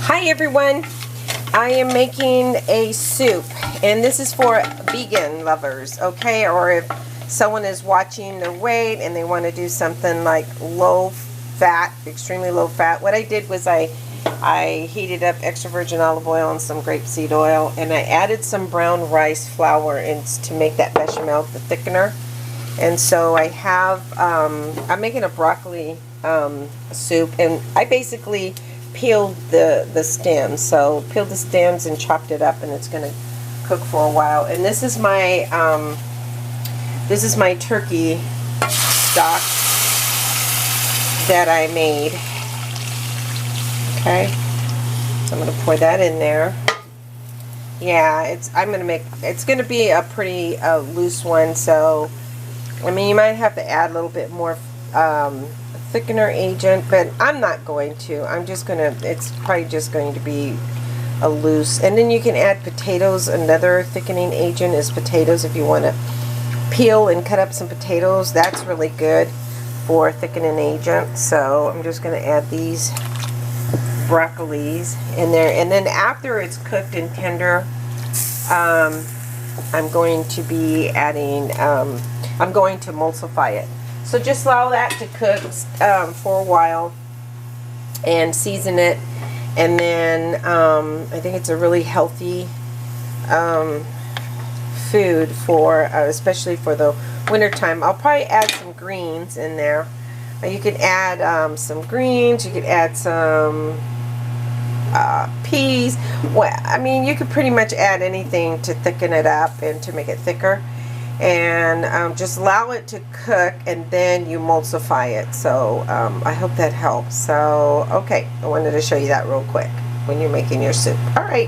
Hi everyone, I am making a soup, and this is for vegan lovers, okay? Or if someone is watching their weight and they want to do something like low fat, extremely low fat. What I did was I heated up extra virgin olive oil and some grapeseed oil, and I added some brown rice flour to make that bechamel, the thickener. And so I have, I'm making a broccoli soup, and I basically peeled the stems. So peeled the stems and chopped it up, and it's going to cook for a while. And this is my turkey stock that I made. Okay, so I'm going to pour that in there. Yeah, it's going to be a pretty loose one. So I mean, you might have to add a little bit more thickener agent, but I'm not going to. It's probably just going to be a loose. And then you can add potatoes. Another thickening agent is potatoes. If you want to peel and cut up some potatoes, that's really good for thickening agent. So I'm just going to add these broccolis in there. And then after it's cooked and tender, I'm going to be adding, I'm going to emulsify it. So just allow that to cook for a while and season it. And then I think it's a really healthy food for, especially for the winter time. I'll probably add some greens in there. You could add some greens. You could add some peas. Well, I mean, you could pretty much add anything to thicken it up and to make it thicker. And just allow it to cook, and then you emulsify it. So I hope that helps. So okay, I wanted to show you that real quick when you're making your soup. All right.